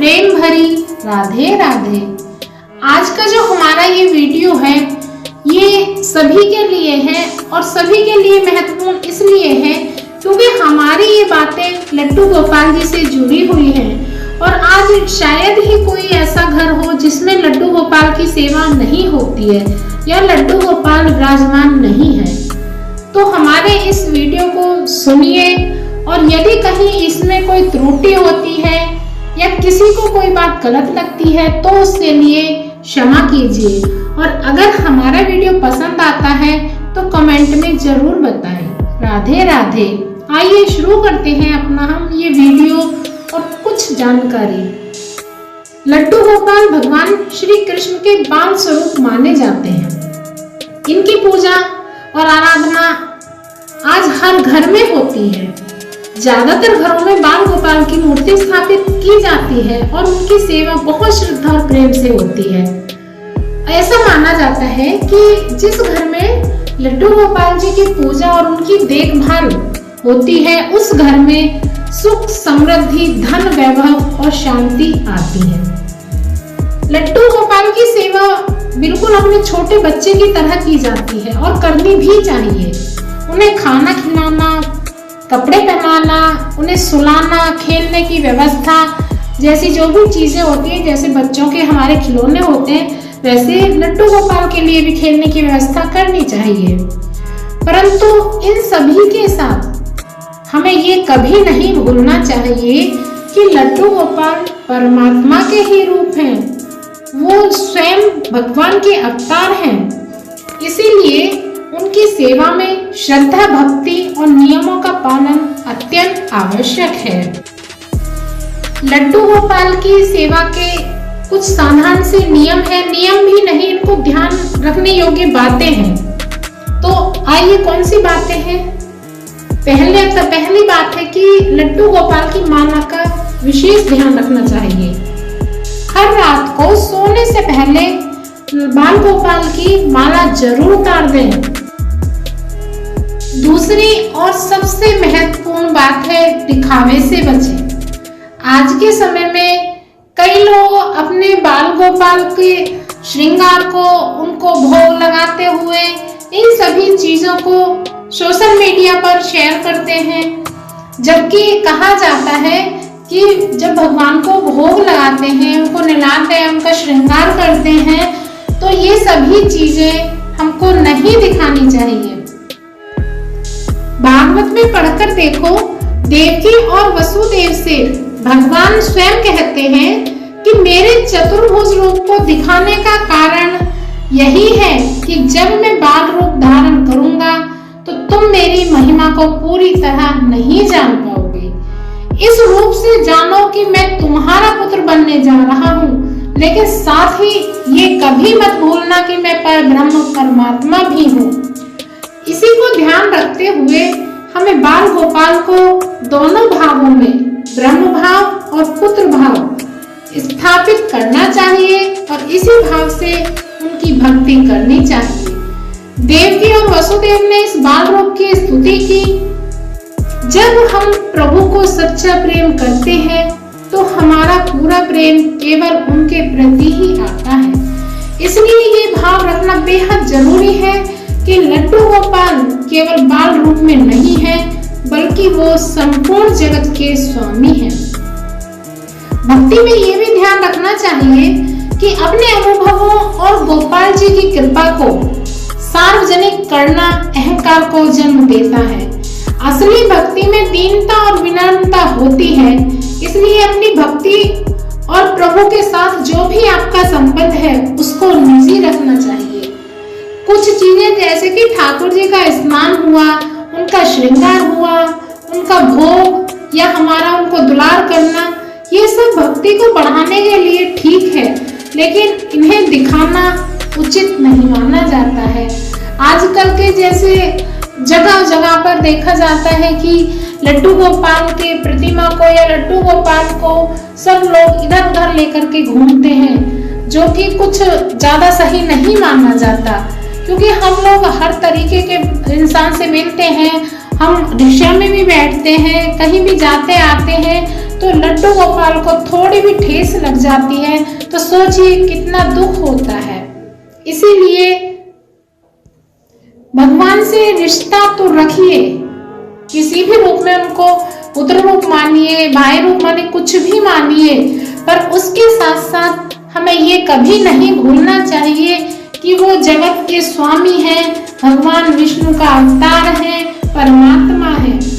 प्रेम भरी राधे राधे। आज का जो हमारा ये वीडियो है ये सभी के लिए है और सभी के लिए महत्वपूर्ण इसलिए है क्योंकि हमारी ये बातें लड्डू गोपाल जी से जुड़ी हुई हैं और आज शायद ही कोई ऐसा घर हो जिसमें लड्डू गोपाल की सेवा नहीं होती है या लड्डू गोपाल विराजमान नहीं है। तो हमारे इस वीडियो को सुनिए और यदि कहीं इसमें कोई त्रुटि होती है या किसी को कोई बात गलत लगती है तो उसके लिए क्षमा कीजिए और अगर हमारा वीडियो पसंद आता है तो कमेंट में जरूर बताएं। राधे राधे। आइए शुरू करते हैं अपना हम ये वीडियो और कुछ जानकारी। लड्डू गोपाल भगवान श्री कृष्ण के बाल स्वरूप माने जाते हैं। इनकी पूजा और आराधना आज हर घर में होती है। ज्यादातर घरों में बाल गोपाल की मूर्ति स्थापित की जाती है और उनकी सेवा बहुत श्रद्धा और प्रेम से होती है। ऐसा माना जाता है कि जिस घर में लड्डू गोपाल जी की पूजा और उनकी देखभाल होती है उस घर में सुख समृद्धि धन वैभव और शांति आती है। लड्डू गोपाल की सेवा बिल्कुल अपने छोटे बच्चे की तरह की जाती है और करनी भी चाहिए। उन्हें खाना खिलाना, कपड़े पहनाना, उन्हें सुलाना, खेलने की व्यवस्था जैसी जो भी चीजें होती है, जैसे बच्चों के हमारे खिलौने होते हैं वैसे लड्डू गोपाल के लिए भी खेलने की व्यवस्था करनी चाहिए। परंतु इन सभी के साथ हमें ये कभी नहीं भूलना चाहिए कि लड्डू गोपाल परमात्मा के ही रूप हैं। वो स्वयं भगवान के अवतार हैं। इसीलिए उनकी सेवा में श्रद्धा भक्ति और नियमों का पालन अत्यंत आवश्यक है। लड्डू गोपाल की सेवा के कुछ साधारण से नियम है, नियम भी नहीं, इनको ध्यान रखने योग्य बातें हैं। तो आइए कौन सी बातें हैं। पहली बात है कि लड्डू गोपाल की माला का विशेष ध्यान रखना चाहिए। हर रात को सोने से पहले बाल गोपाल की माला जरूर उतार दें। दूसरी और सबसे महत्वपूर्ण बात है दिखावे से बचें। आज के समय में कई लोग अपने बाल गोपाल के श्रृंगार को, उनको भोग लगाते हुए इन सभी चीजों को सोशल मीडिया पर शेयर करते हैं, जबकि कहा जाता है कि जब भगवान को भोग लगाते हैं, उनको नहलाते हैं, उनका श्रृंगार करते हैं तो ये सभी चीजें हमको नहीं दिखानी चाहिए। भागवत में पढ़कर देखो, देवकी और वसुदेव से भगवान स्वयं कहते हैं कि मेरे चतुर्भुज रूप को दिखाने का कारण यही है कि जब मैं बाल रूप धारण करूंगा तो तुम मेरी महिमा को पूरी तरह नहीं जान पाओगे। इस रूप से जानो कि मैं तुम्हारा पुत्र बनने जा रहा हूँ, लेकिन साथ ही ये कभी मत भूलना कि मैं परब्रह्म परमात्मा भी हूँ। इसी को ध्यान रखते हुए हमें बाल गोपाल को दोनों भावों में ब्रह्म भाव और पुत्र भाव स्थापित करना चाहिए और इसी भाव से उनकी भक्ति करनी चाहिए। देवकी और वसुदेव ने इस बाल रूप की स्तुति की। जब हम प्रभु को सच्चा प्रेम करते हैं तो हमारा पूरा प्रेम केवल उनके प्रति ही आता है। इसलिए ये भाव रखना बेहद जरूरी है कि लड्डू गोपाल केवल बाल रूप में नहीं है बल्कि वो संपूर्ण जगत के स्वामी हैं। भक्ति में ये भी ध्यान रखना चाहिए कि अपने अनुभवों और गोपाल जी की कृपा को सार्वजनिक करना अहंकार को जन्म देता है। असली भक्ति में दीनता और विनम्रता होती है। इसलिए अपनी भक्ति और प्रभु के साथ जो भी आपका संबंध है उसको निजी रखना चाहिए। कुछ चीजें जैसे कि ठाकुर जी का स्नान हुआ, उनका श्रृंगार हुआ, उनका भोग या हमारा उनको दुलार करना, ये सब भक्ति को बढ़ाने के लिए ठीक है, लेकिन इन्हें दिखाना उचित नहीं माना जाता है। आजकल के जैसे जगह जगह पर देखा जाता है कि लड्डू गोपाल के प्रतिमा को या लड्डू गोपाल को सब लोग इधर उधर लेकर के घूमते हैं, जो कि कुछ ज्यादा सही नहीं माना जाता, क्योंकि हम लोग हर तरीके के इंसान से मिलते हैं हम रिक्शा में भी बैठते हैं, कहीं भी जाते आते हैं तो लड्डू गोपाल को थोड़ी भी ठेस लग जाती है तो सोचिए कितना दुख होता है। इसीलिए भगवान से रिश्ता तो रखिए, किसी भी रूप में उनको पुत्र रूप मानिए, भाई रूप मानिए, कुछ भी मानिए, पर उसके साथ साथ हमें ये कभी नहीं भूलना चाहिए कि वो जगत के स्वामी हैं, भगवान विष्णु का अवतार है, परमात्मा है।